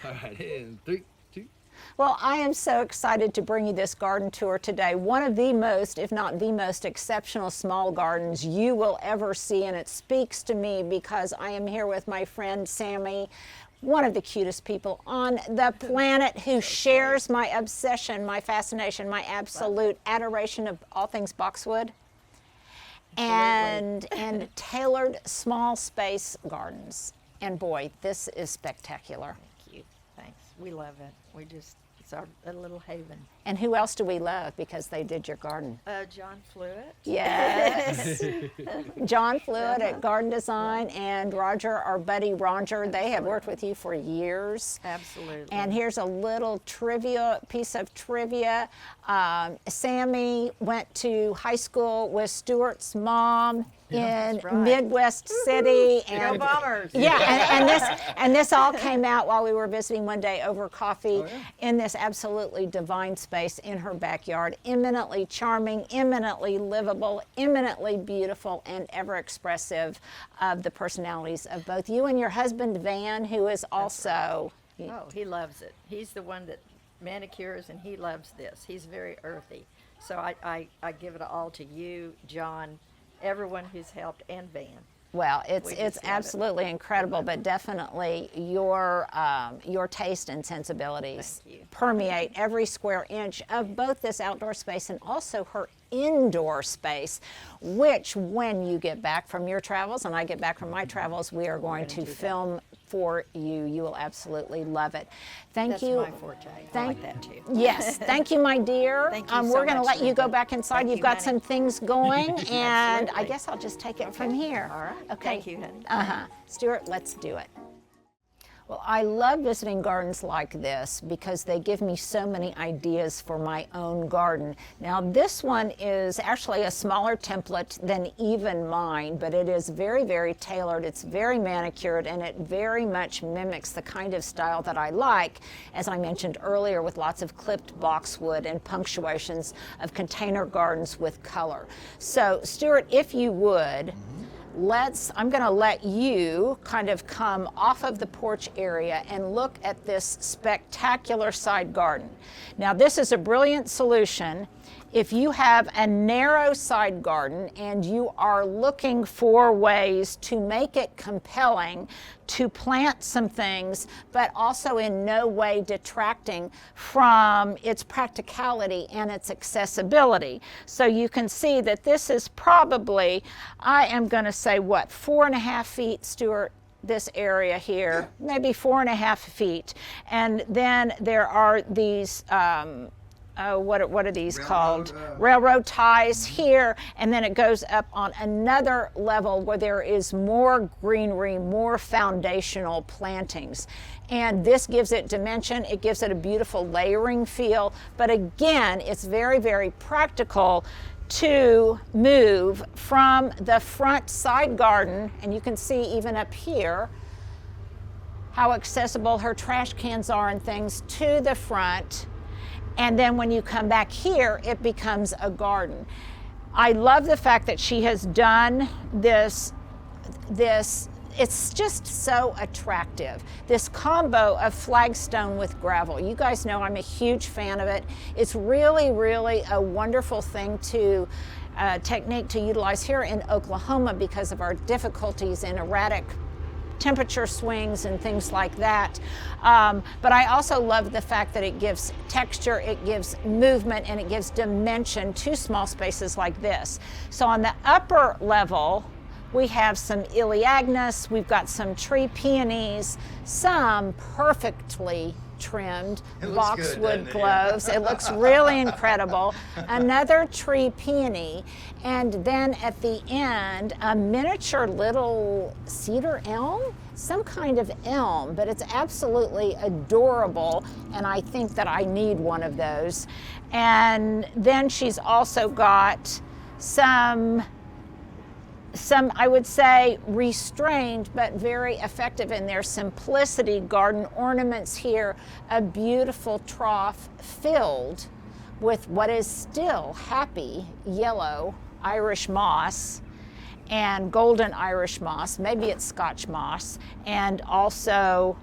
All right, and 3, 2. Well, I am so excited to bring you this garden tour today. One of the most, if not the most exceptional small gardens you will ever see, and it speaks to me because I am here with my friend Sammy, one of the cutest people on the planet, who shares my obsession, my fascination, my absolute adoration of all things boxwood and tailored small space gardens. And boy, this is spectacular. Thank you. Thanks. We love it. It's our a little haven. And who else do we love because they did your garden? John Fluitt. Yes. John Fluitt at Garden Design and Roger, our buddy Roger. They have worked with you for years. Absolutely. And here's a little piece of trivia. Sammy went to high school with Stuart's mom in right. Midwest City. Go Bombers. Yeah, and this all came out while we were visiting one day over coffee in this absolutely divine space in her backyard. Eminently charming, eminently livable, eminently beautiful, and ever expressive of the personalities of both you and your husband, Van, who is also... Oh, he loves it. He's the one that manicures, and he loves this. He's very earthy. So I give it all to you, John, everyone who's helped, and Van. Well, it's absolutely incredible, but definitely your taste and sensibilities permeate every square inch of both this outdoor space and also her indoor space, which when you get back from your travels and I get back from my travels, we are going to film for you. You will absolutely love it. Thank you. That's my forte. I like that too. Yes, thank you, my dear. Thank you so we're going to much, let you go back inside. Thank You've you, got honey. some things going, and I Absolutely. guess I'll just take it from here. All right. Okay. Thank you, honey. Stuart, let's do it. Well, I love visiting gardens like this because they give me so many ideas for my own garden. Now, this one is actually a smaller template than even mine, but it is very, very tailored. It's very manicured, and it very much mimics the kind of style that I like, as I mentioned earlier, with lots of clipped boxwood and punctuations of container gardens with color. So, Stuart, if you would, I'm going to let you kind of come off of the porch area and look at this spectacular side garden. Now, this is a brilliant solution if you have a narrow side garden and you are looking for ways to make it compelling to plant some things, but also in no way detracting from its practicality and its accessibility. So you can see that this is probably, I am going to say, what, 4.5 feet, Stuart? This area here, maybe 4.5 feet. And then there are these, what are these called? Railroad ties here, and then it goes up on another level where there is more greenery, more foundational plantings. And this gives it dimension, it gives it a beautiful layering feel, but again, it's very, very practical to move from the front side garden, and you can see even up here how accessible her trash cans are and things, to the front. And then when you come back here, it becomes a garden. I love the fact that she has done this, it's just so attractive. This combo of flagstone with gravel. You guys know I'm a huge fan of it. It's really, really a wonderful thing to, technique to utilize here in Oklahoma because of our difficulties in erratic temperature swings and things like that. But I also love the fact that it gives texture, it gives movement, and it gives dimension to small spaces like this. So on the upper level, we have some Elaeagnus, we've got some tree peonies, some perfectly trimmed boxwood cloves. It looks really incredible. Another tree peony, and then at the end, a miniature little cedar elm, some kind of elm, but it's absolutely adorable, and I think that I need one of those. And then she's also got some I would say restrained but very effective in their simplicity garden ornaments here. A beautiful trough filled with what is still happy yellow Irish moss and golden Irish moss, maybe it's Scotch moss, and also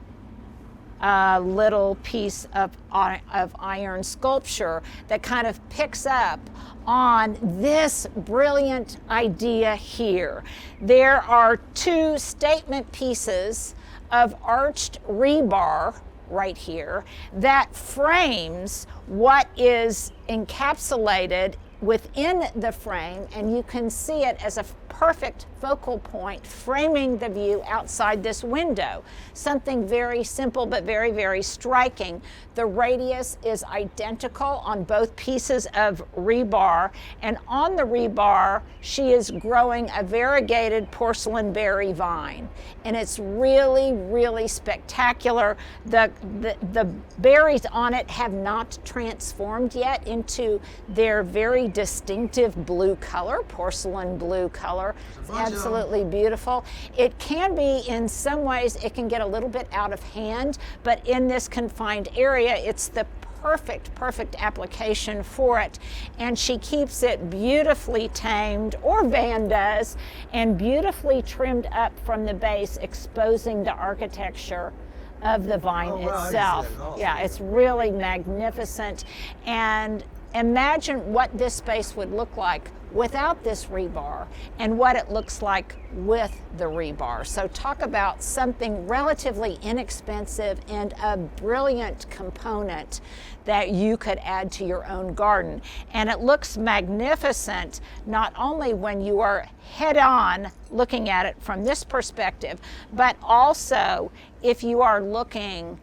little piece of iron sculpture that kind of picks up on this brilliant idea here. There are two statement pieces of arched rebar right here that frames what is encapsulated within the frame, and you can see it as a perfect focal point framing the view outside this window. Something very simple but very, very striking. The radius is identical on both pieces of rebar, and on the rebar she is growing a variegated porcelain berry vine, and it's really, really spectacular. The berries on it have not transformed yet into their very distinctive blue color, porcelain blue color. It's absolutely beautiful. It can be, in some ways, it can get a little bit out of hand, but in this confined area, it's the perfect application for it. And she keeps it beautifully tamed, or Van does, and beautifully trimmed up from the base, exposing the architecture of the vine itself. Yeah, it's really magnificent. And imagine what this space would look like without this rebar and what it looks like with the rebar. So talk about something relatively inexpensive and a brilliant component that you could add to your own garden. And it looks magnificent not only when you are head on looking at it from this perspective, but also if you are looking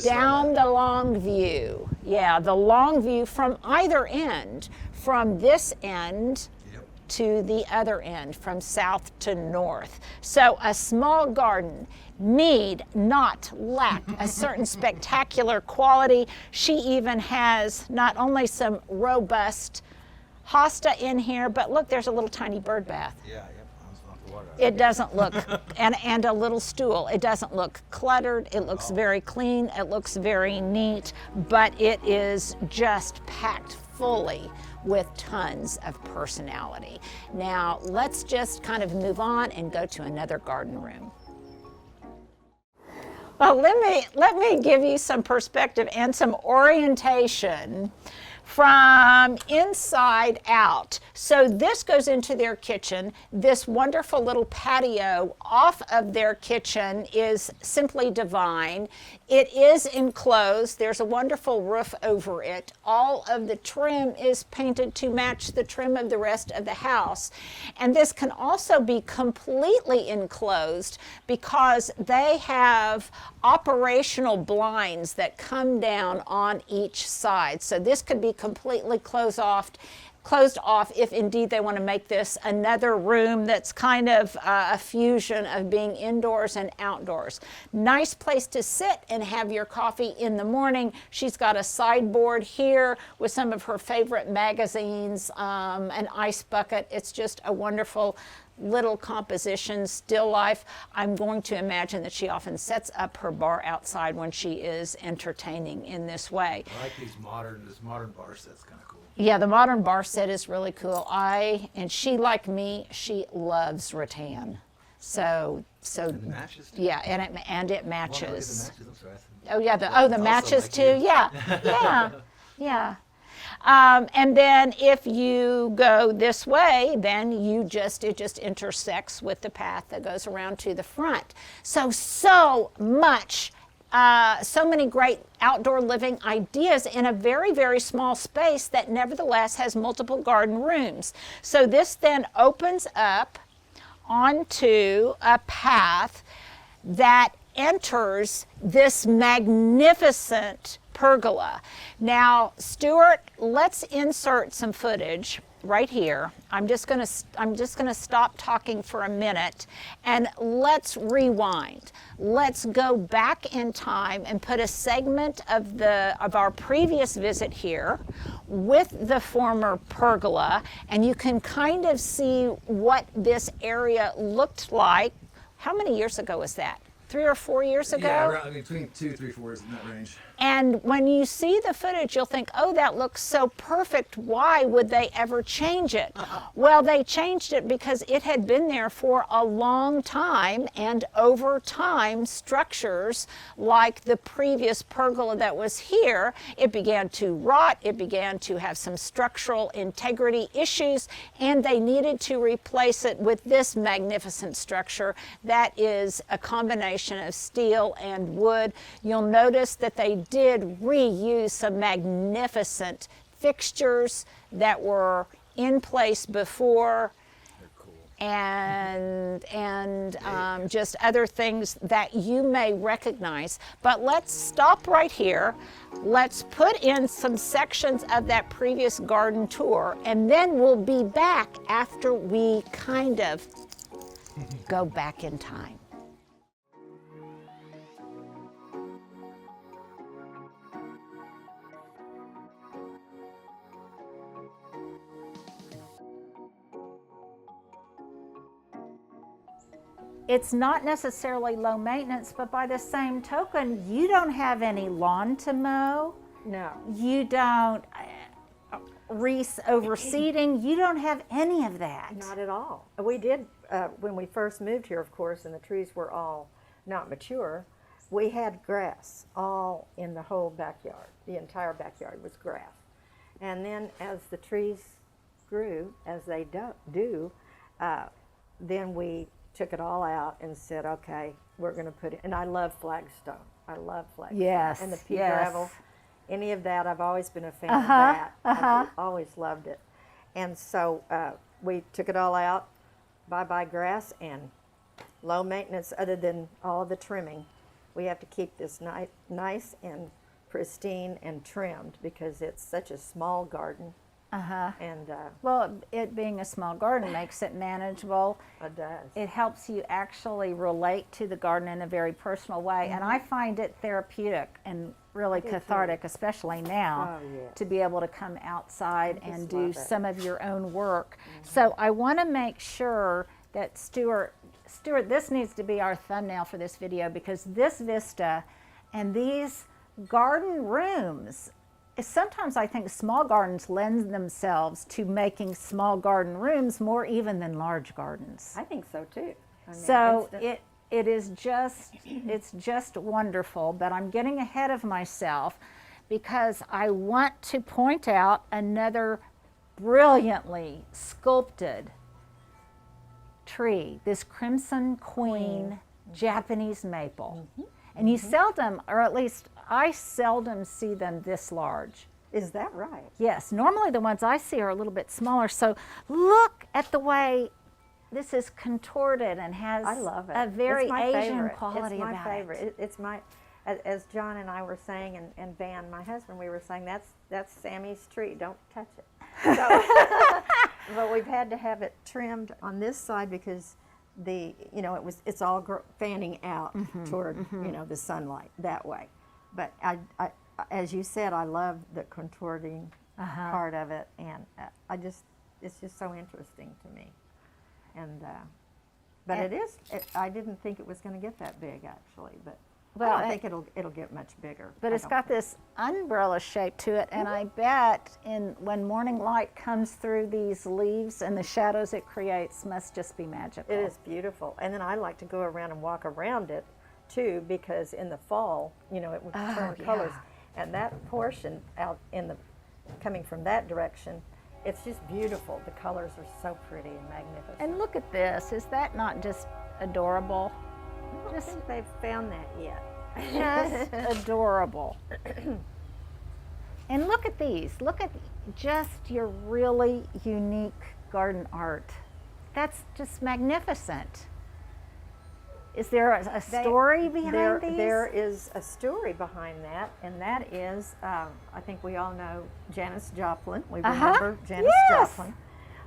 down the long view. Yeah, the long view from either end, from this end to the other end, from south to north. So a small garden need not lack a certain spectacular quality. She even has not only some robust hosta in here, but look, there's a little tiny bird bath. It doesn't look, and a little stool. It doesn't look cluttered. It looks very clean. It looks very neat, but it is just packed fully with tons of personality. Now, let's just kind of move on and go to another garden room. Well, let me give you some perspective and some orientation from inside out. So this goes into their kitchen. This wonderful little patio off of their kitchen is simply divine. It is enclosed. There's a wonderful roof over it. All of the trim is painted to match the trim of the rest of the house. And this can also be completely enclosed because they have operational blinds that come down on each side. So this could be completely closed off if indeed they want to make this another room that's kind of a fusion of being indoors and outdoors. Nice place to sit and have your coffee in the morning. She's got a sideboard here with some of her favorite magazines, an ice bucket. It's just a wonderful little composition, still life. I'm going to imagine that she often sets up her bar outside when she is entertaining in this way. I like this modern bar set's kind of cool. Yeah, the modern bar set is really cool. And she, like me, she loves rattan. So And it matches too. yeah, and it matches. Well, no, it matches. I'm sorry. Oh yeah, the Also matches like too. you. Yeah. And then if you go this way, then it just intersects with the path that goes around to the front. So many great outdoor living ideas in a very, very small space that nevertheless has multiple garden rooms. So this then opens up onto a path that enters this magnificent pergola. Now, Stuart, let's insert some footage right here. I'm just going to stop talking for a minute and let's rewind. Let's go back in time and put a segment of our previous visit here with the former pergola, and you can kind of see what this area looked like. How many years ago was that? 3 or 4 years ago. Yeah, around, between 2, 3, 4 is in that range. And when you see the footage, you'll think, oh, that looks so perfect. Why would they ever change it? Well, they changed it because it had been there for a long time, and over time, structures like the previous pergola that was here, it began to rot, it began to have some structural integrity issues, and they needed to replace it with this magnificent structure that is a combination of steel and wood. You'll notice that they did reuse some magnificent fixtures that were in place before, and just other things that you may recognize. But let's stop right here. Let's put in some sections of that previous garden tour, and then we'll be back after we kind of go back in time. It's not necessarily low maintenance, but by the same token, you don't have any lawn to mow. No. You don't overseeding. You don't have any of that. Not at all. We did, when we first moved here, of course, and the trees were all not mature, we had grass all in the whole backyard. The entire backyard was grass. And then as the trees grew, as they do, then we took it all out and said, okay, we're going to put it, and I love flagstone. I love flagstone. Yes, and the pea yes. gravel, any of that, I've always been a fan of that. I've always loved it. And so we took it all out, bye-bye grass, and low maintenance other than all the trimming. We have to keep this nice and pristine and trimmed because it's such a small garden. And well, it being a small garden makes it manageable. it does. It helps you actually relate to the garden in a very personal way, and I find it therapeutic and really cathartic, especially now, to be able to come outside and do some of your own work. So I want to make sure that Stuart, this needs to be our thumbnail for this video, because this vista and these garden rooms, sometimes I think small gardens lend themselves to making small garden rooms more even than large gardens. I think so too. I mean, So it is just, it's just wonderful, but I'm getting ahead of myself because I want to point out another brilliantly sculpted tree, this Crimson Queen Japanese maple. And you seldom, or at least I seldom see them this large. Is that right? Yes, normally the ones I see are a little bit smaller. So look at the way this is contorted and has I love it. a very It's my Asian favorite. quality It's my about favorite. it. It's my, as John and I were saying, and Van, my husband, we were saying that's Sammy's tree. Don't touch it. So, but we've had to have it trimmed on this side because it's all fanning out toward the sunlight that way. But I as you said, I love the contorting part of it, and it's just so interesting to me. And but I didn't think it was going to get that big actually, but Well, I don't think it'll get much bigger. But it's got this umbrella shape to it, and I bet when morning light comes through these leaves and the shadows it creates must just be magical. It is beautiful. And then I like to go around and walk around it too, because in the fall, it would turn colors. And that portion out coming from that direction, it's just beautiful. The colors are so pretty and magnificent. And look at this. Is that not just adorable? I don't think they've found that yet. Just adorable. And look at these. Look at just your really unique garden art. That's just magnificent. Is there a story behind these? There is a story behind that, and that is, I think we all know Janis Joplin. We remember Janis Joplin.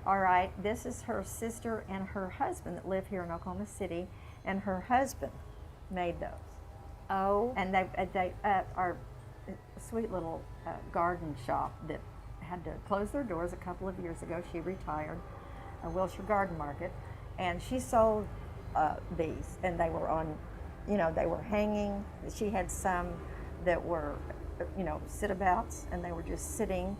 All right, this is her sister and her husband that live here in Oklahoma City, and her husband made those. Oh. And they are a sweet little garden shop that had to close their doors a couple of years ago. She retired, Wilshire Garden Market, and she sold these, and they were on you know, they were hanging. She had some that were, you know, sit-abouts, and they were just sitting,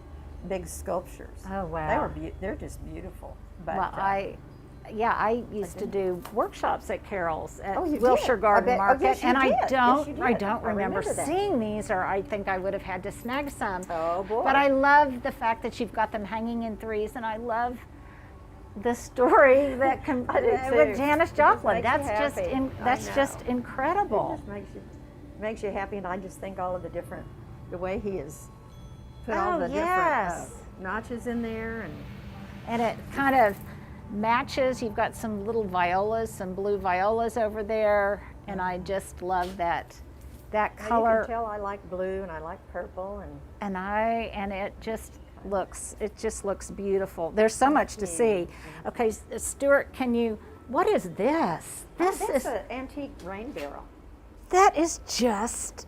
big sculptures. Oh, wow. They're just beautiful. But, Well, I used to do workshops at Carol's at Oh, you Wilshire did? Garden I bet- oh, Market, yes, you and did. Yes, you I did. don't I remember remember that. seeing these, or I think I would have had to snag some. Oh, boy. But I love the fact that you've got them hanging in threes, and I love the story that I do too. with Janis It just Joplin. makes you That's just happy. I that's just know. It incredible. just makes you happy, and I just think all of the way he has put all the yes. different notches in there, And it kind of matches. You've got some little violas, some blue violas over there, and I just love that color. You can tell I like blue and I like purple, And it just looks beautiful. There's so much to see. Okay, Stuart, what is this? This that's is an antique rain barrel. that is just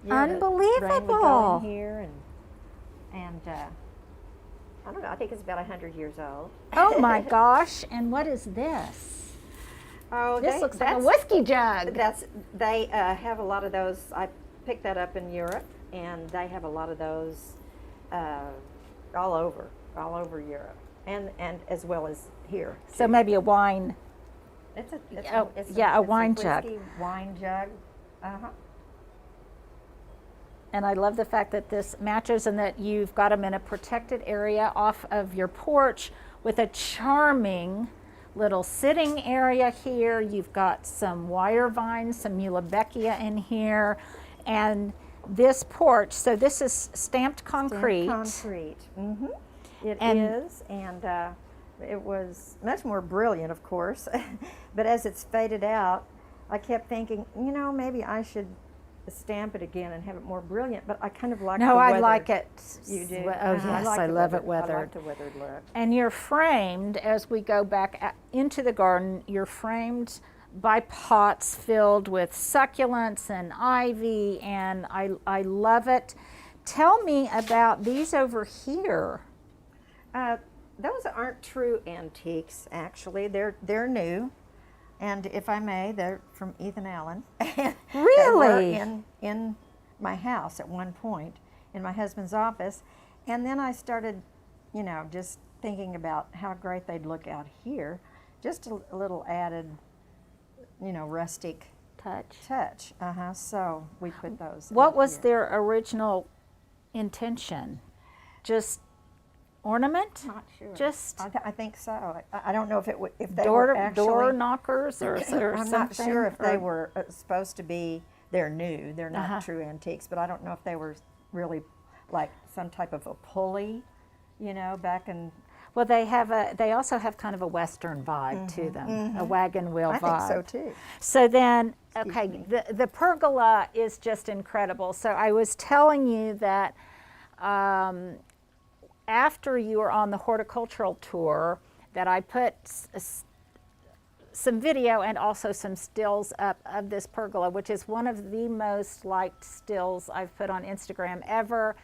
Yeah, the rain would go unbelievable. in here, and I don't know. I think it's about 100 years old. Oh my gosh! And what is this? Oh, This looks like a whiskey jug. They have a lot of those. I picked that up in Europe, and they have a lot of those all over Europe, and as well as here. So maybe a wine. It's a wine jug. Whiskey wine jug. And I love the fact that this matches and that you've got them in a protected area off of your porch with a charming little sitting area here. You've got some wire vines, some Muhlebeckia in here, and this porch. So this is stamped concrete. Concrete. Mm-hmm. It And- is, and it was much more brilliant, of course. But as it's faded out, I kept thinking, you know, maybe I should stamp it again and have it more brilliant. But I kind of like No, the I weathered. like it. You do? Oh yes, like I the love it I weathered. like the weathered look. And you're framed, as we go back into the garden, you're framed by pots filled with succulents and ivy, and I love it. Tell me about these over here. Those aren't true antiques, actually. They're new. And if I may, they're from Ethan Allen. Really? They were in my house at one point, in my husband's office. And then I started, you know, just thinking about how great they'd look out here. Just a little added, you know, rustic touch. So we put those. What out was here. their original intention? Just ornament? Not sure. Just I think so. I don't know if if they door were actually door knockers or I'm something? not sure if they or- were supposed to be. They're new. They're not Uh-huh. true antiques, but I don't know if they were really like some type of a pulley, you know, back in. Well, they also have kind of a Western vibe to them, a wagon wheel I vibe. think so too. So then, okay, the pergola is just incredible. So I was telling you that after you were on the horticultural tour, that I put some video and also some stills up of this pergola, which is one of the most liked stills I've put on Instagram ever.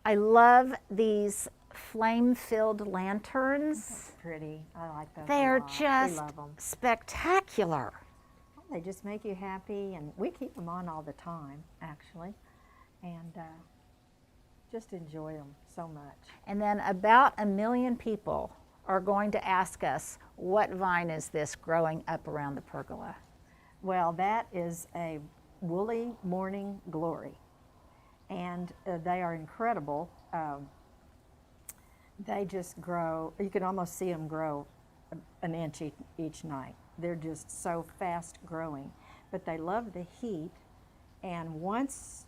I love these flame-filled lanterns. Pretty. I like those. They a are lot. We just love them. spectacular. They just make you happy, and we keep them on all the time, actually, and just enjoy them so much. And then about 1 million people are going to ask us, what vine is this growing up around the pergola? Well, that is a woolly morning glory, and they are incredible. They just grow. You can almost see them grow an inch each night. They're just so fast growing, but they love the heat. And once,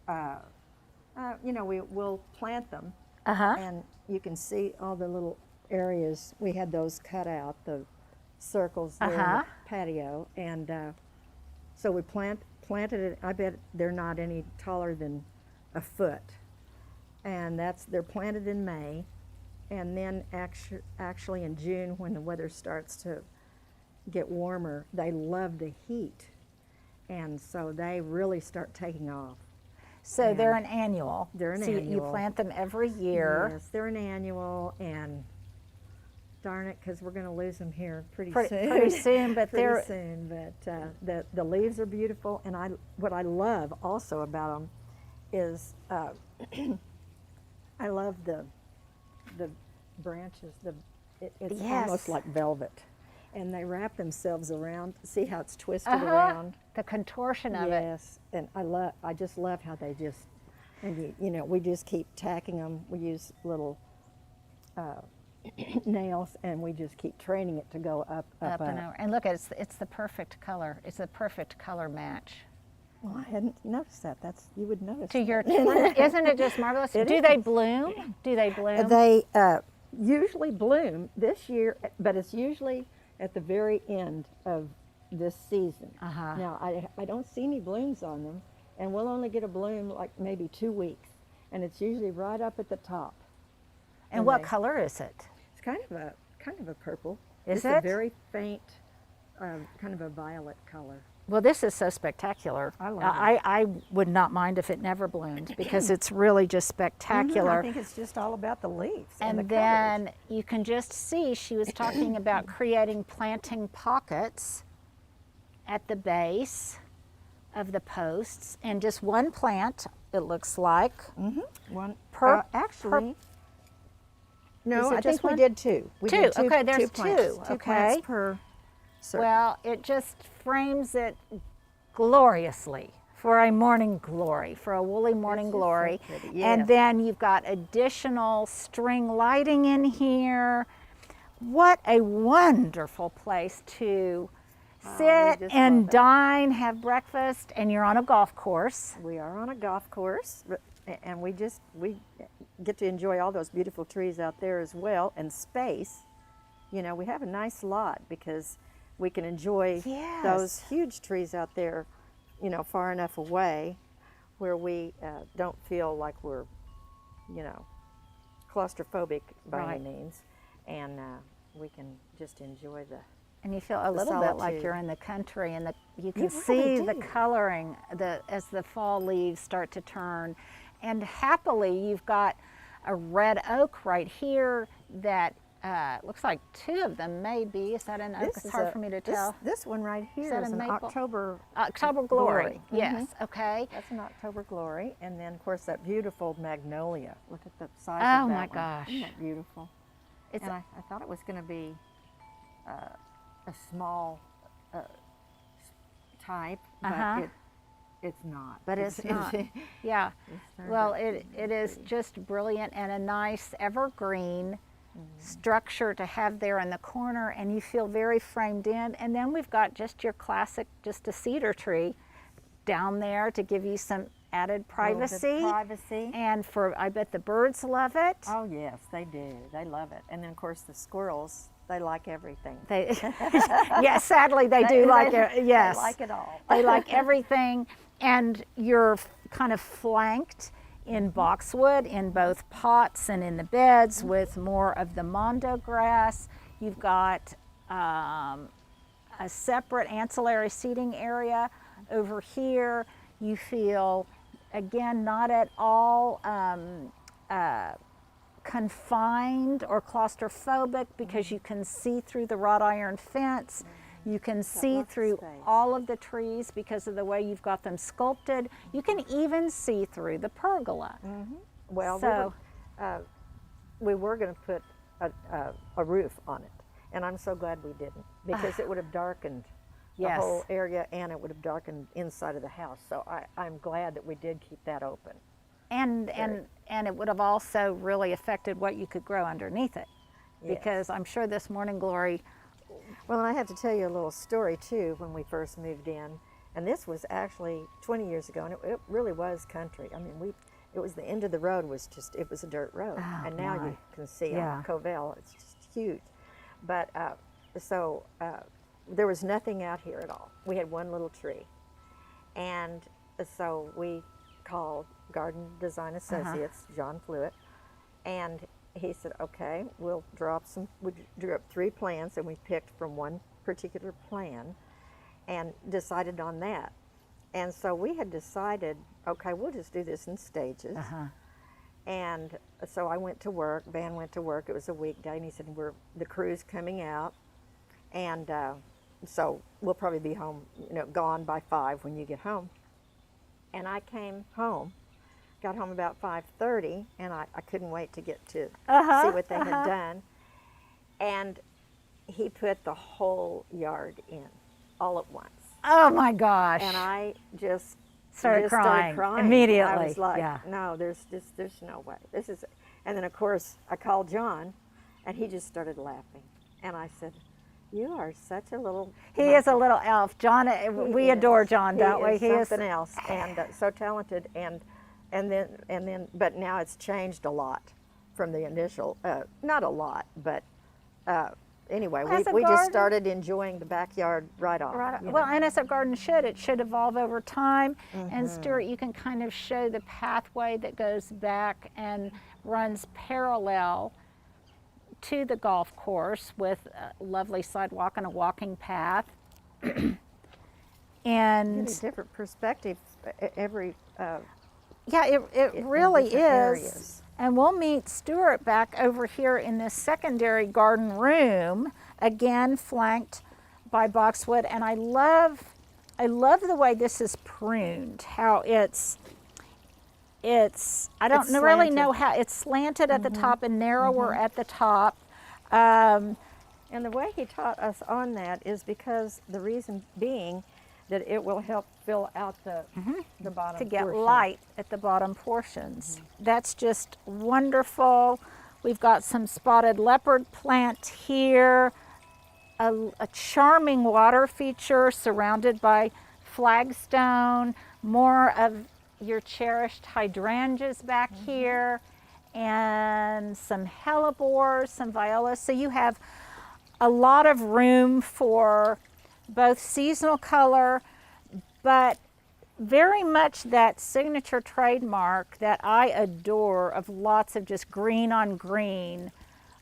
you know, we'll plant them, and you can see all the little areas. We had those cut out, the circles there in the patio, and so we planted it. I bet they're not any taller than a foot, and they're planted in May, and then actually in June, when the weather starts to get warmer, they love the heat, and so they really start taking off. So they're an annual. They're an so you annual. plant them every year. Yes, they're an annual, and darn it, because we're going to lose them here pretty Pretty soon. soon, but Pretty they're soon, but the leaves are beautiful, and what I love also about them is I love the branches. It's Yes. almost like velvet, and they wrap themselves around. See how it's twisted around? the contortion of it. Yes, and I just love how they just, and you know, we just keep tacking them. We use little nails, and we just keep training it to go up Up and over. And look, it's the perfect color. It's a perfect color match. Well, I hadn't noticed that. You would notice. To your tree, isn't it just marvelous? It Do is. they bloom? Do they bloom? They usually bloom this year, but it's usually at the very end of this season. Uh-huh. Now, I don't see any blooms on them, and we'll only get a bloom like maybe 2 weeks, and it's usually right up at the top. And what they- color is it? It's kind of a purple. Is it's it? a very faint, kind of a violet color. Well, this is so spectacular. I love it. I would not mind if it never bloomed because it's really just spectacular. I think it's just all about the leaves and And the then coverage. you can just see she was talking about creating planting pockets at the base of the posts, and just one plant, it looks like. One Per- actually. No, Is it I just think we one? did two. We Two, did okay, there's plants, two, Two okay. plants per circle. Well, it just frames it gloriously for a morning glory, for a woolly morning just so glory. pretty, And yes. then you've got additional string lighting in here. What a wonderful place to sit just and love it. dine, have breakfast, and you're on a golf course. We are on a golf course, and we get to enjoy all those beautiful trees out there as well, and space. You know, we have a nice lot because we can enjoy Yes. those huge trees out there, you know, far enough away where we don't feel like we're, you know, claustrophobic by Right. any means, and we can just enjoy the. And you feel a little bit like solitude. you're in the country, and you can You see really the do. coloring as the fall leaves start to turn. And happily, you've got a red oak right here that looks like two of them maybe. Is that an oak? It's hard for me to tell. This one right here that is a an maple? October. October Glory. Glory. Yes. Okay. That's an October Glory, and then of course that beautiful magnolia. Look at the size Oh of that my one. gosh. Isn't that beautiful? It's And I thought it was going to be a small type, but Uh-huh. it's not. But it's not. Yeah. turned Well, out it is just brilliant and a nice evergreen structure to have there in the corner, and you feel very framed in. And then we've got just your classic, just a cedar tree down there to give you some added privacy. Privacy. And I bet the birds love it. Oh yes, they do. They love it. And then of course the squirrels, they like everything. They, yeah, sadly they do like it. Yes, They like it all. they like everything, and you're kind of flanked in boxwood in both pots and in the beds with more of the mondo grass. You've got a separate ancillary seating area over here. You feel, again, not at all confined or claustrophobic because you can see through the wrought iron fence. You can see lots of through space. all of the trees because of the way you've got them sculpted. You can even see through the pergola. Well, So- we were going to put a roof on it, and I'm so glad we didn't because it would have darkened the Yes. whole area, and it would have darkened inside of the house. So I'm glad that we did keep that open. And it would have also really affected what you could grow underneath it. Yes. Because I'm sure this morning glory, Well, and I have to tell you a little story too. When we first moved in, and this was actually 20 years ago, and it really was country. I mean, it was the end of the road it was a dirt road, and now my. you can see Yeah. on Covell, it's just huge. But there was nothing out here at all. We had one little tree, and so we called Garden Design Associates, John Flewitt, and he said, okay, we drew up 3 plans, and we picked from one particular plan and decided on that. And so we had decided, okay, we'll just do this in stages. And so I went to work. Van went to work. It was a weekday, and he said, the crew's coming out, and so we'll probably be home, gone by 5 when you get home. And I came home, got home about 5:30, and I couldn't wait to get to see what they had done. And he put the whole yard in all at once. Oh my gosh. And I just started crying immediately. I was like, yeah. no, there's no way. This is, and then of course I called John, and he just started laughing. And I said, "You are such a little." He is a little elf. John, we adore John, don't we? He is something else, and so talented, and then, but now it's changed a lot from the initial. Not a lot, but anyway, we just started enjoying the backyard right off. Well, and as a garden should, it should evolve over time. And Stuart, you can kind of show the pathway that goes back and runs parallel to the golf course with a lovely sidewalk and a walking path. And a different perspective every. Yeah, it really is. Areas. And we'll meet Stuart back over here in this secondary garden room, again flanked by boxwood. And I love the way this is pruned, how it's I don't really know how it's slanted at the top and narrower at the top. And the way he taught us on that is because the reason being that it will help fill out the bottom to get portion. light at the bottom portions. That's just wonderful. We've got some spotted leopard plant here, a charming water feature surrounded by flagstone, more of your cherished hydrangeas back here, and some hellebores, some violas. So you have a lot of room for both seasonal color, but very much that signature trademark that I adore of lots of just green on green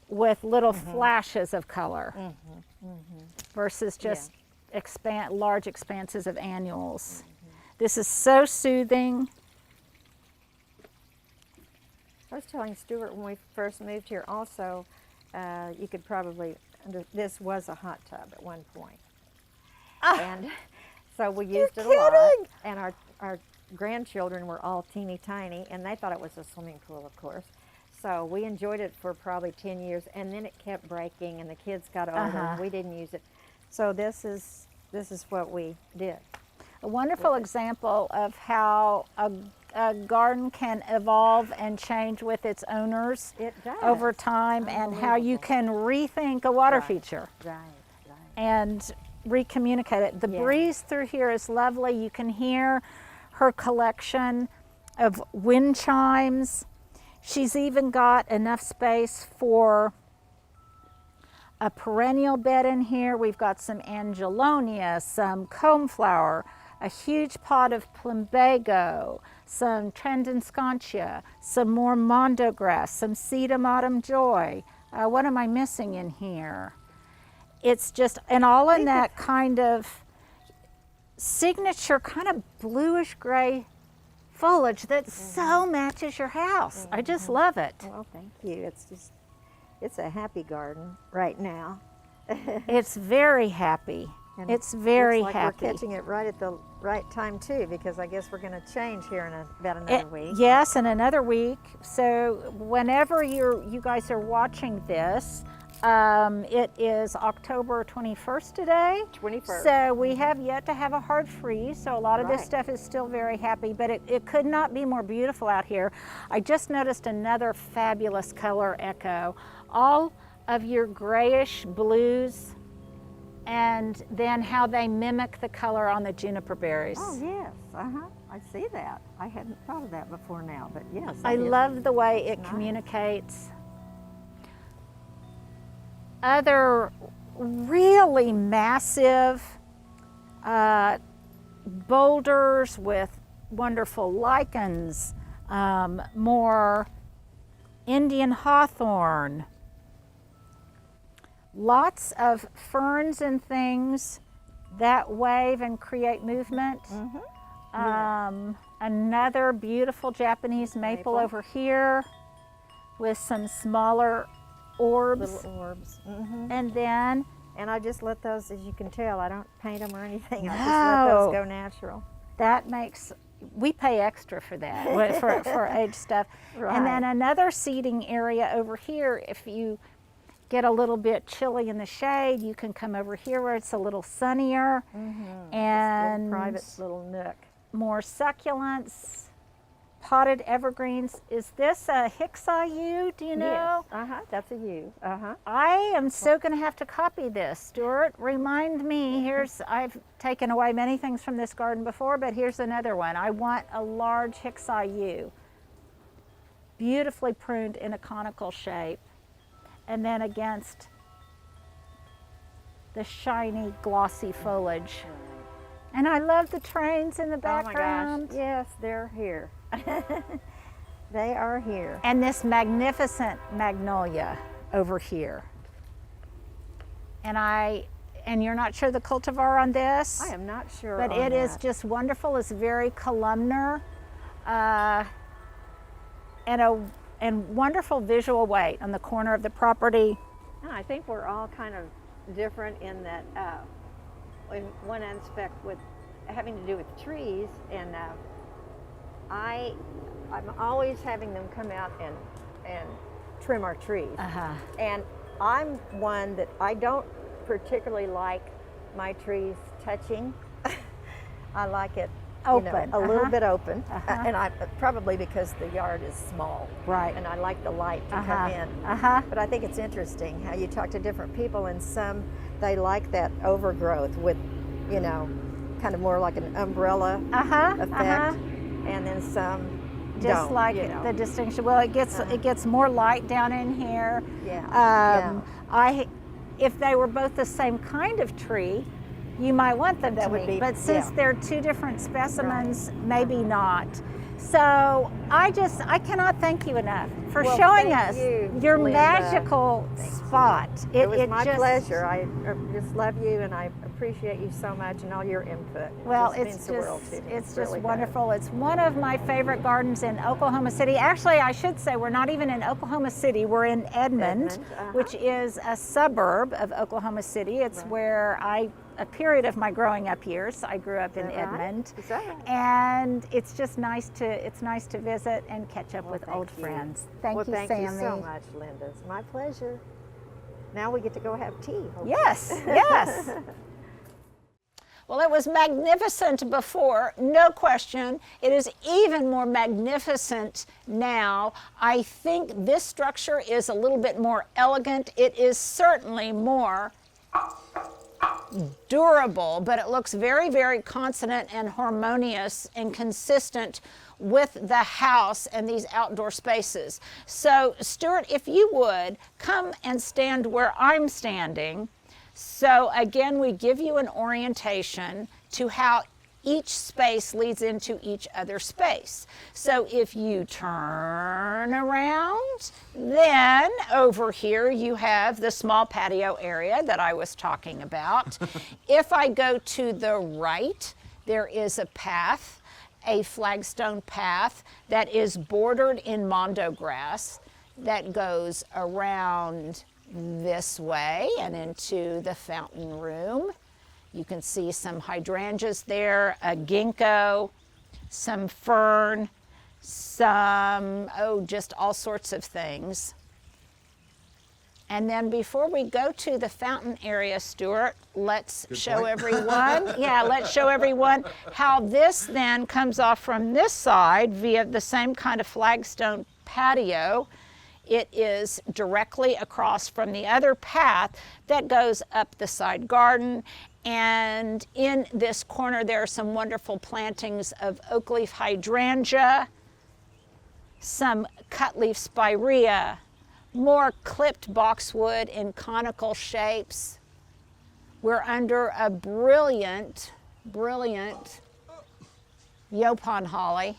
with little flashes of color versus just large expanses of annuals. This is so soothing. I was telling Stuart when we first moved here also, you could probably, this was a hot tub at one point. And so we used it a lot. And our grandchildren were all teeny tiny, and they thought it was a swimming pool, of course. So we enjoyed it for probably 10 years, and then it kept breaking, and the kids got older, and we didn't use it. So this is what we did. A wonderful example of how a garden can evolve and change with its owners over time, and how you can rethink a water feature and recommunicate it. The breeze through here is lovely. You can hear her collection of wind chimes. She's even got enough space for a perennial bed in here. We've got some angelonia, some comeflower, a huge pot of plumbago, some tendenscontia, some more mondo grass, some sedum autumn joy. What am I missing in here? It's just, and all in that kind of signature kind of bluish gray foliage that so matches your house. I just love it. Well, thank you. It's a happy garden right now. It's very happy. And it's very looks like happy. We're catching it right at the right time too, because I guess we're going to change here in about another week. Yes, in another week. So whenever you guys are watching this, it is October 21st today. 21st. So we have yet to have a hard freeze. So a lot of this stuff is still very happy, but it could not be more beautiful out here. I just noticed another fabulous color echo. All of your grayish blues, and then how they mimic the color on the juniper berries. Oh yes, I see that. I hadn't thought of that before now, but yes. I love the way it communicates. Other really massive boulders with wonderful lichens, more Indian hawthorn, lots of ferns and things that wave and create movement. another beautiful Japanese maple over here with some smaller orbs. Little orbs. And then, And I just let those, as you can tell, I don't paint them or anything. I just No. let those go natural. that makes, we pay extra for that, for age stuff. Right. And then another seating area over here, if you get a little bit chilly in the shade, you can come over here where it's a little sunnier and Little private little nook. more succulents, potted evergreens. Is this a Hicksau? Do you know? Yes. That's a U. I am so going to have to copy this. Stuart, remind me. I've taken away many things from this garden before, but here's another one. I want a large Hicksau, beautifully pruned in a conical shape, and then against the shiny, glossy foliage. And I love the trains in the background. Oh my gosh. Yes, they're here. They are here. And this magnificent magnolia over here. And you're not sure the cultivar on this? I am not sure. But on it is that. just wonderful. It's very columnar and wonderful visual weight on the corner of the property. I think we're all kind of different in that in one aspect with having to do with trees, and I'm always having them come out and trim our trees. And I'm one that I don't particularly like my trees touching. I like it Open. a little bit open, and I probably because the yard is small, Right. and I like the light to come in. But I think it's interesting how you talk to different people, and some they like that overgrowth with, kind of more like an umbrella effect, and then some Just don't, like the distinction. Well, it gets more light down in here. If they were both the same kind of tree, you might want them to meet. But since they're two different specimens, maybe not. So I cannot thank you enough for showing us your Linda. magical spot. It was my pleasure. I just love you, and I appreciate you so much and all your input. Well, means the world to me. it's really just wonderful. It's one of my favorite gardens in Oklahoma City. Actually, I should say we're not even in Oklahoma City. We're in Edmond, which is a suburb of Oklahoma City. It's where a period of my growing up years, I grew up in Edmond, and it's just nice to visit and catch up with old friends. Thank you, Sammy. Thank you so much, Linda. It's my pleasure. Now we get to go have tea. Hopefully. Yes. Well, it was magnificent before, no question. It is even more magnificent now. I think this structure is a little bit more elegant. It is certainly more durable, but it looks very, very consonant and harmonious and consistent with the house and these outdoor spaces. So, Stuart, if you would, come and stand where I'm standing. So again, we give you an orientation to how each space leads into each other space. So if you turn around, then over here you have the small patio area that I was talking about. If I go to the right, there is a path, a flagstone path that is bordered in mondo grass that goes around this way and into the fountain room. You can see some hydrangeas there, a ginkgo, some fern, just all sorts of things. And then before we go to the fountain area, Stuart, let's show everyone how this then comes off from this side via the same kind of flagstone patio. It is directly across from the other path that goes up the side garden. And in this corner, there are some wonderful plantings of oak leaf hydrangea, some cutleaf spirea, more clipped boxwood in conical shapes. We're under a brilliant Yopon holly.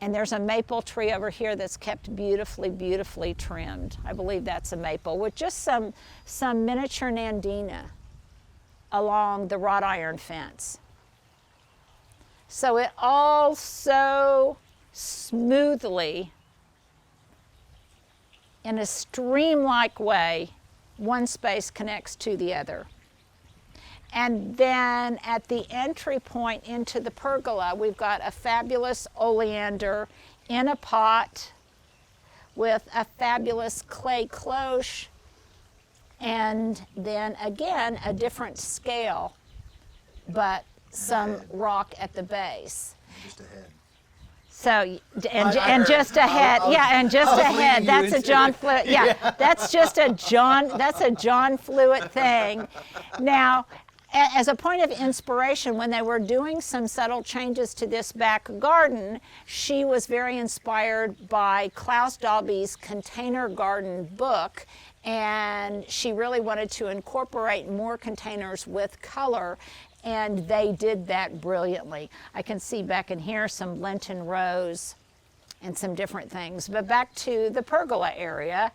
And there's a maple tree over here that's kept beautifully, beautifully trimmed. I believe that's a maple with just some miniature nandina along the wrought iron fence. So it all so smoothly, in a stream-like way, one space connects to the other. And then at the entry point into the pergola, we've got a fabulous oleander in a pot with a fabulous clay cloche, and then again a different scale, but some rock at the base. Just ahead. So, and heard. just a head, yeah, and just a head. leading you That's a into John it. Fluid, yeah, that's just a John Fluid thing. Now, as a point of inspiration, when they were doing some subtle changes to this back garden, she was very inspired by Klaus Dalby's Container Garden book, and she really wanted to incorporate more containers with color, and they did that brilliantly. I can see back in here some Lenten rose and some different things. But back to the pergola area,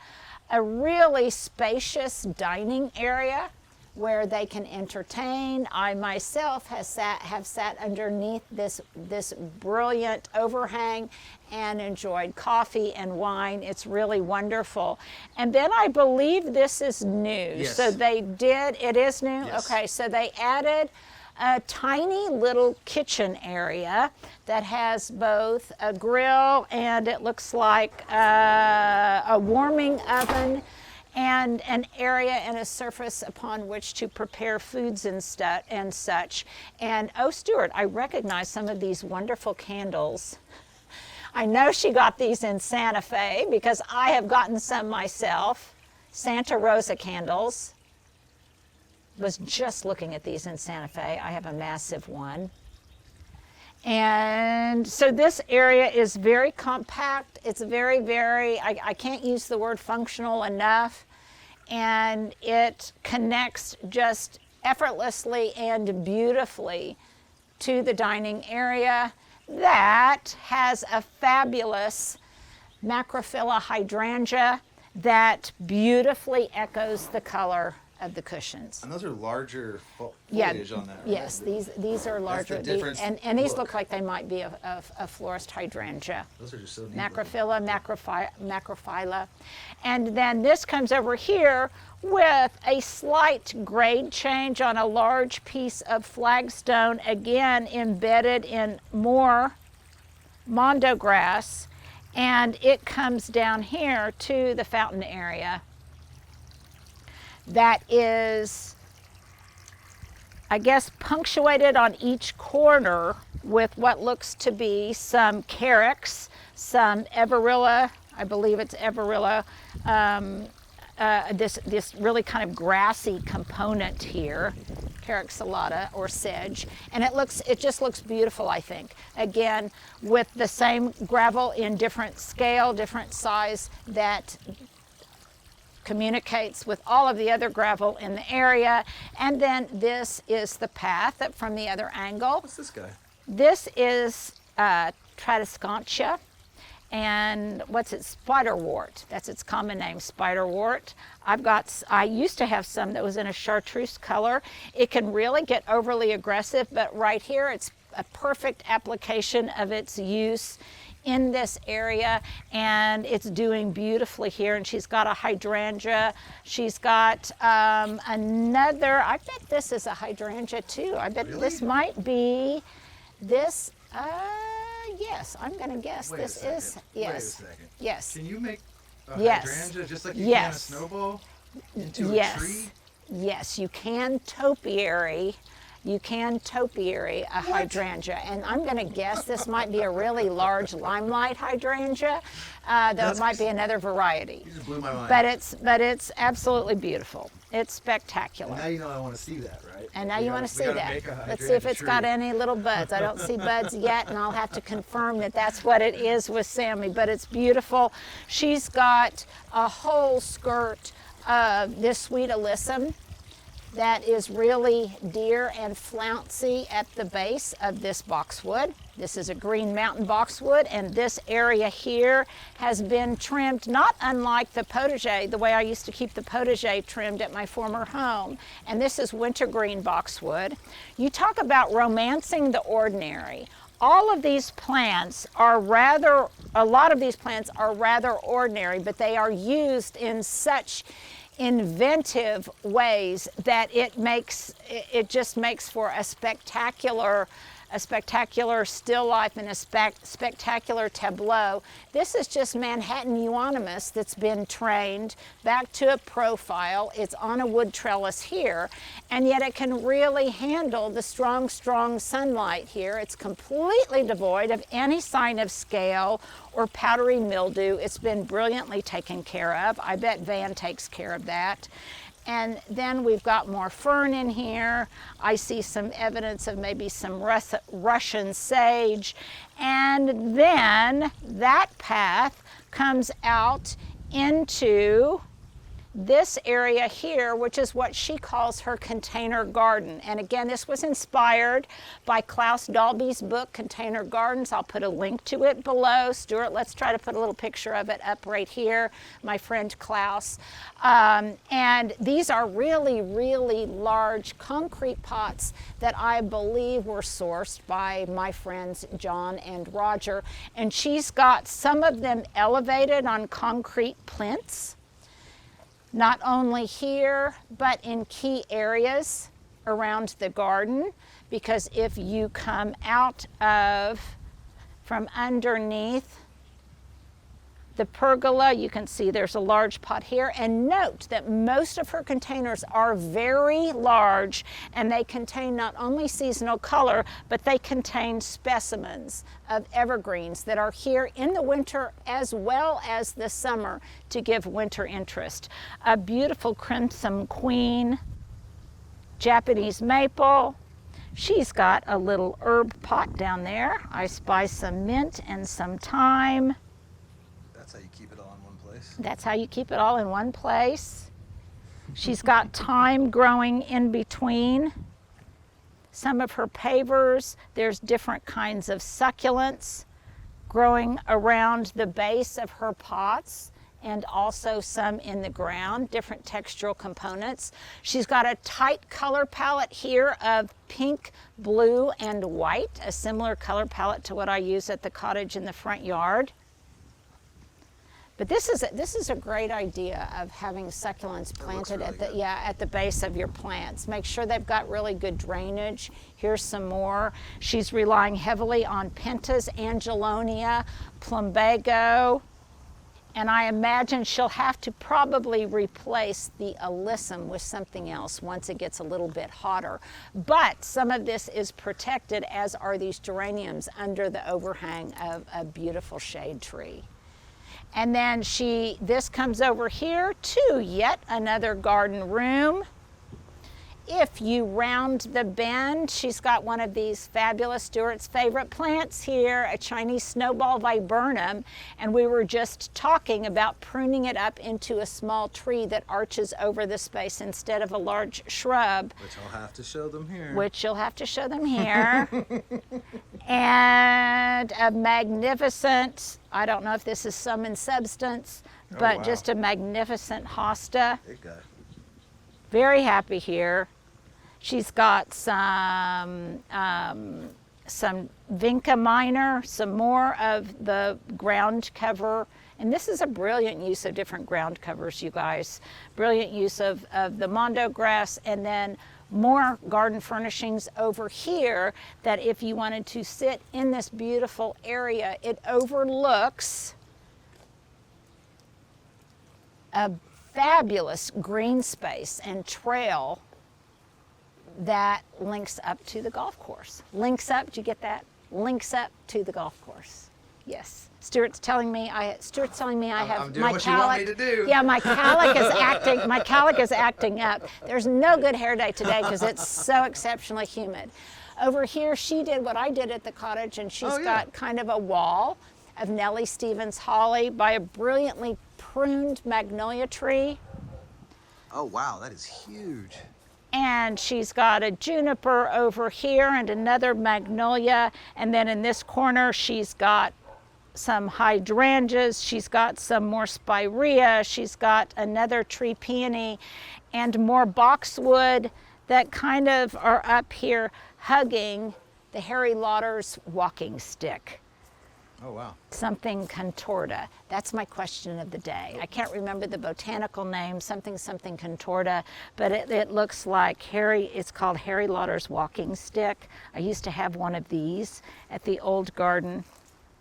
a really spacious dining area where they can entertain. I myself have sat underneath this brilliant overhang and enjoyed coffee and wine. It's really wonderful. And then I believe this is new. Yes. So they did, it is new? Yes. Okay, so they added a tiny little kitchen area that has both a grill and it looks like a warming oven and an area and a surface upon which to prepare foods and such. And oh, Stuart, I recognize some of these wonderful candles. I know she got these in Santa Fe because I have gotten some myself. Santa Rosa candles. Was just looking at these in Santa Fe. I have a massive one. And so this area is very compact. It's very, I can't use the word functional enough. And it connects just effortlessly and beautifully to the dining area that has a fabulous Macrophylla hydrangea that beautifully echoes the color of the cushions. And those are larger Yeah, foliage on that, right? yes, these are larger. the difference And these look. look like they might be a florist hydrangea. Those are just so neat. Macrophylla, macrophylla. And then this comes over here with a slight grade change on a large piece of flagstone, again embedded in more mondo grass. And it comes down here to the fountain area. That is, I guess, punctuated on each corner with what looks to be some carex, some everilla, I believe it's everilla, this really kind of grassy component here, carex salata or sedge, and it just looks beautiful, I think. Again, with the same gravel in different scale, different size that communicates with all of the other gravel in the area. And then this is the path that from the other angle. What's this guy? This is Tradescantia, and what's it? Spiderwort. That's its common name, spiderwort. I used to have some that was in a chartreuse color. It can really get overly aggressive, but right here it's a perfect application of its use in this area, and it's doing beautifully here. And she's got a hydrangea. She's got another, I bet this is a hydrangea too. I bet Really? this might be this, yes, I'm gonna guess Wait this a second. is, Wait a yes, second. yes, Can you make a Yes. hydrangea just like you Yes. can a snowball into yes, a tree? yes, you can topiary. You can topiary a hydrangea, and I'm going to guess this might be a really large limelight hydrangea, though it might be another variety. You just blew my mind. But it's absolutely beautiful. It's spectacular. Now you know I want to see that, right? And now We you gotta- want to we see gotta that. make a Let's see if hydrangea it's got tree. any little buds. I don't see buds yet, and I'll have to confirm that that's what it is with Sammy, but it's beautiful. She's got a whole skirt of this sweet alyssum that is really dear and flouncy at the base of this boxwood. This is a green mountain boxwood, and this area here has been trimmed, not unlike the potager, the way I used to keep the potager trimmed at my former home. And this is wintergreen boxwood. You talk about romancing the ordinary. All of these plants are a lot of these plants are rather ordinary, but they are used in such inventive ways that it just makes for a spectacular still life and a spectacular tableau. This is just Manhattan euonymus that's been trained back to a profile. It's on a wood trellis here, and yet it can really handle the strong sunlight here. It's completely devoid of any sign of scale or powdery mildew. It's been brilliantly taken care of. I bet Van takes care of that. And then we've got more fern in here. I see some evidence of maybe some Russian sage. And then that path comes out into this area here, which is what she calls her container garden. And again, this was inspired by Klaus Dalby's book, Container Gardens. I'll put a link to it below. Stuart, let's try to put a little picture of it up right here, my friend Klaus. And these are really, really large concrete pots that I believe were sourced by my friends John and Roger. And she's got some of them elevated on concrete plinths, not only here, but in key areas around the garden, because if you come out from underneath the pergola, you can see there's a large pot here. And note that most of her containers are very large, and they contain not only seasonal color, but they contain specimens of evergreens that are here in the winter as well as the summer to give winter interest. A beautiful crimson queen, Japanese maple. She's got a little herb pot down there. I spy some mint and some thyme. That's how you keep it all in one place. That's how you keep it all in one place. She's got thyme growing in between some of her pavers. There's different kinds of succulents growing around the base of her pots, and also some in the ground, different textural components. She's got a tight color palette here of pink, blue, and white, a similar color palette to what I use at the cottage in the front yard. But this is a great idea of having succulents planted really at the base of your plants. Make sure they've got really good drainage. Here's some more. She's relying heavily on pentas, angelonia, plumbago, and I imagine she'll have to probably replace the alyssum with something else once it gets a little bit hotter. But some of this is protected, as are these geraniums, under the overhang of a beautiful shade tree. And then this comes over here to yet another garden room. If you round the bend, she's got one of these fabulous Stuart's favorite plants here, a Chinese snowball viburnum, and we were just talking about pruning it up into a small tree that arches over the space instead of a large shrub. Which I'll have to show them here. Which you'll have to show them here. And a magnificent, I don't know if this is sum and substance, but wow. just a magnificent hosta. Big guy. Very happy here. She's got some vinca minor, some more of the ground cover. And this is a brilliant use of different ground covers, you guys. Brilliant use of the mondo grass, and then more garden furnishings over here that if you wanted to sit in this beautiful area, it overlooks a fabulous green space and trail that links up to the golf course. Links up, did you get that? Links up to the golf course. Yes. Stuart's telling me I have I'm doing my what you want calic. me to do. Yeah, my calic is acting. My calic is acting up. There's no good hair day today because it's so exceptionally humid. Over here, she did what I did at the cottage, and she's got kind of a wall of Nellie Stevens holly by a brilliantly pruned magnolia tree. Oh wow, that is huge. and she's got a juniper over here and another magnolia, and then in this corner she's got some hydrangeas, she's got some more spirea, she's got another tree peony, and more boxwood that kind of are up here hugging the Harry Lauder's walking stick. Oh, wow. Something contorta. That's my question of the day. I can't remember the botanical name, something contorta, but it looks like it's called Harry Lauder's walking stick. I used to have one of these at the old garden,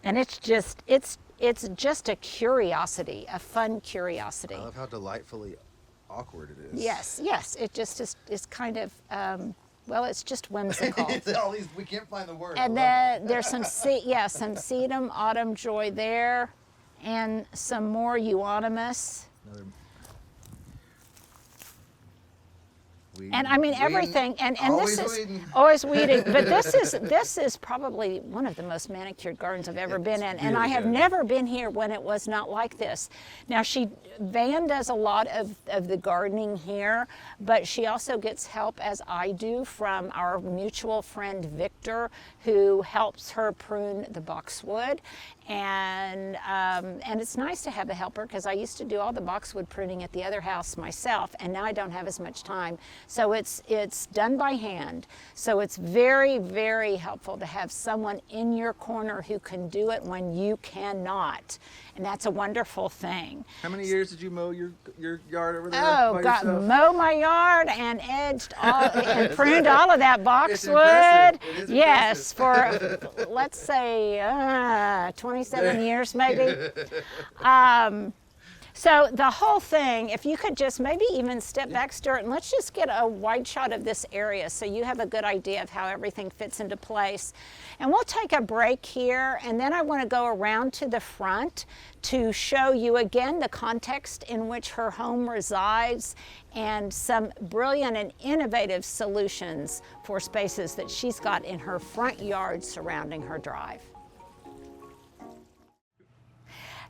and it's just a curiosity, a fun curiosity. I love how delightfully awkward it is. Yes, it just is kind of, well, it's just whimsical. All these, we can't find the word. And then there's some sedum, autumn joy there, and some more euonymus. Another And I mean everything, and always this is weeding. always weeding. But this is probably one of the most manicured gardens I've ever been in, and I have never been here when it was not like this. Now Van does a lot of the gardening here, but she also gets help, as I do, from our mutual friend Victor, who helps her prune the boxwood. And it's nice to have a helper, because I used to do all the boxwood pruning at the other house myself, and now I don't have as much time. So it's done by hand. So it's very, very helpful to have someone in your corner who can do it when you cannot. And that's a wonderful thing. How many years did you mow your yard over there? Oh, by got yourself? mow my yard and edged all and pruned all of that boxwood. It is Yes, for let's say 27 years maybe. So the whole thing, if you could just maybe even step back, Stuart, and let's just get a wide shot of this area so you have a good idea of how everything fits into place. And we'll take a break here, and then I want to go around to the front to show you again the context in which her home resides and some brilliant and innovative solutions for spaces that she's got in her front yard surrounding her drive.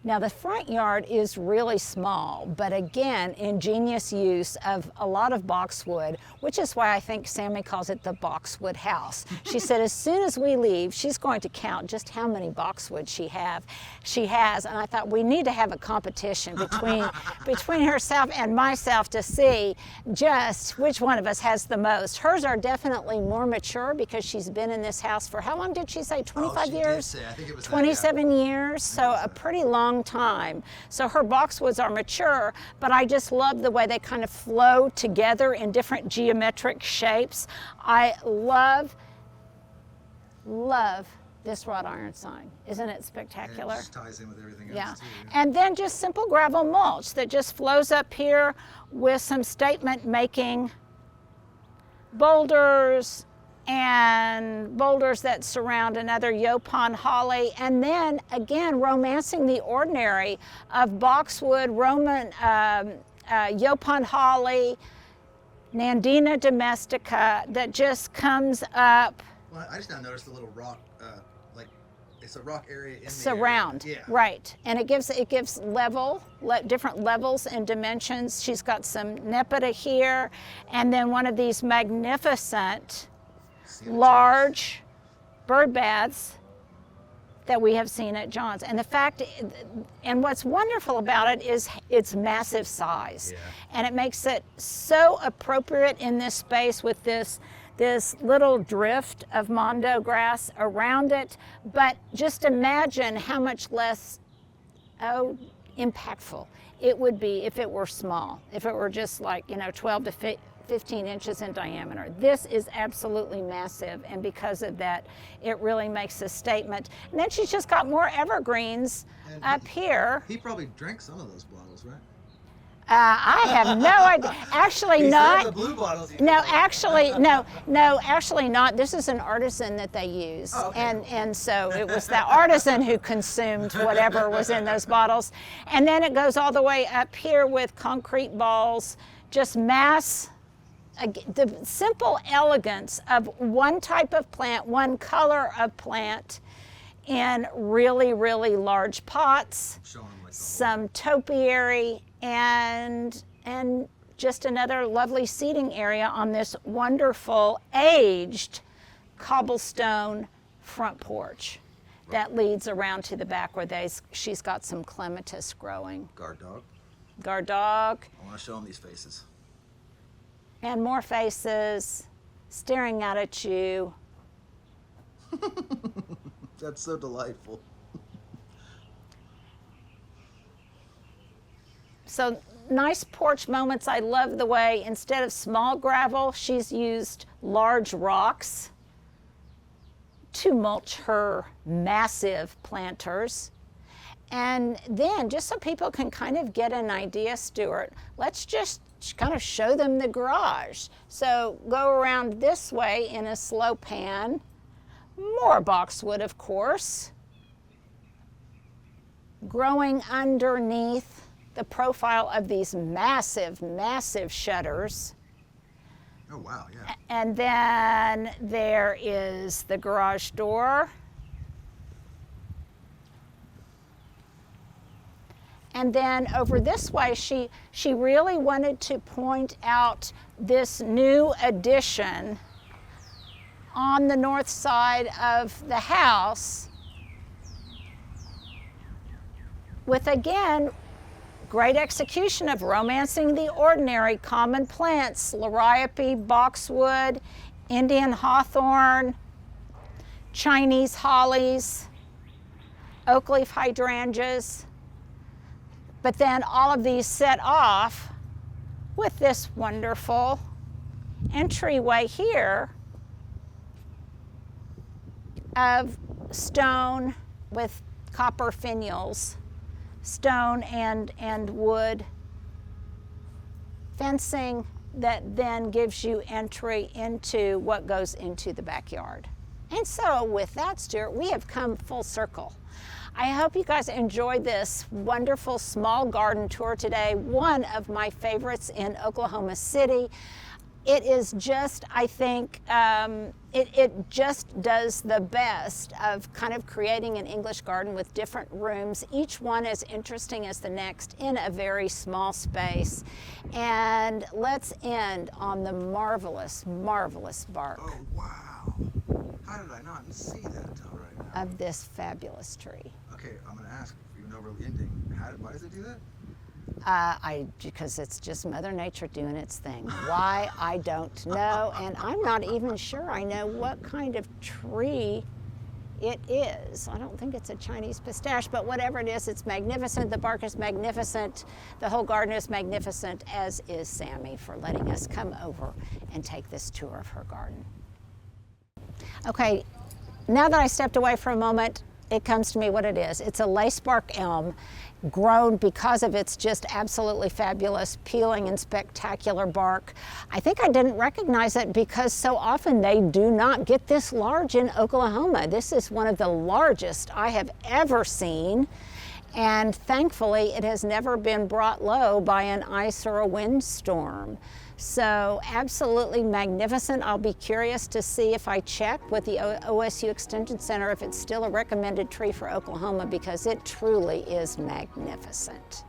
Now the front yard is really small, but again, ingenious use of a lot of boxwood, which is why I think Sammy calls it the boxwood house. She said as soon as we leave, she's going to count just how many boxwood she has, and I thought we need to have a competition between herself and myself to see just which one of us has the most. Hers are definitely more mature because she's been in this house for, how long did she say, 25 she years? did say, I think it was 27 years, so a pretty long time. So her boxwoods are mature, but I just love the way they kind of flow together in different geometric shapes. I love this wrought iron sign. Isn't it spectacular? And it just ties in with everything Yeah. else too. And then just simple gravel mulch that just flows up here with some statement making boulders and boulders that surround another Yopon holly, and then again romancing the ordinary of boxwood, Roman Yopon holly, Nandina domestica that just comes up. Well, I just now noticed a little rock, like it's a rock area in the Surround, area. Yeah. right, and it gives different levels and dimensions. She's got some nepeta here, and then one of these magnificent large bird baths that we have seen at John's. And what's wonderful about it is its massive size. Yeah. And it makes it so appropriate in this space with this little drift of mondo grass around it. But just imagine how much less impactful it would be if it were small, if it were just like 12 to 15 inches in diameter. This is absolutely massive, and because of that, it really makes a statement. And then she's just got more evergreens And up here. He probably drank some of those bottles, right? I have no idea. Actually, He not. said the blue bottles. No, actually not. This is an artisan that they use. Oh, okay. And so it was the artisan who consumed whatever was in those bottles. And then it goes all the way up here with concrete balls, just the simple elegance of one type of plant, one color of plant in really, really large pots, Showing like the some topiary, and just another lovely seating area on this wonderful aged cobblestone front porch that leads around to the back where she's got some clematis growing. Guard dog. Guard dog. I want to show them these faces. And more faces staring out at you. That's so delightful. So nice porch moments. I love the way instead of small gravel, she's used large rocks to mulch her massive planters. And then, just so people can kind of get an idea, Stuart, let's just kind of show them the garage. So go around this way in a slow pan. More boxwood, of course, growing underneath the profile of these massive, massive shutters. Oh, wow, yeah. And then there is the garage door. And then over this way, she really wanted to point out this new addition on the north side of the house with, again, great execution of romancing the ordinary, common plants, liriope, boxwood, Indian hawthorn, Chinese hollies, oak leaf hydrangeas. But then all of these set off with this wonderful entryway here of stone with copper finials, stone and wood fencing that then gives you entry into what goes into the backyard. And so with that, Stuart, we have come full circle. I hope you guys enjoyed this wonderful small garden tour today, one of my favorites in Oklahoma City. It is just, I think, it just does the best of kind of creating an English garden with different rooms, each one as interesting as the next in a very small space. And let's end on the marvelous, marvelous bark Oh, wow. How did I not see that until right now? of this fabulous tree. Okay, I'm going to ask, even though we're ending, why does it do that? Because it's just Mother Nature doing its thing. Why, I don't know, and I'm not even sure I know what kind of tree it is. I don't think it's a Chinese pistache, but whatever it is, it's magnificent. The bark is magnificent. The whole garden is magnificent, as is Sammy for letting us come over and take this tour of her garden. Okay, now that I stepped away for a moment, it comes to me what it is. It's a lacebark elm grown because of its just absolutely fabulous peeling and spectacular bark. I think I didn't recognize it because so often they do not get this large in Oklahoma. This is one of the largest I have ever seen. And thankfully, it has never been brought low by an ice or a windstorm. So absolutely magnificent. I'll be curious to see if I check with the OSU Extension Center if it's still a recommended tree for Oklahoma, because it truly is magnificent.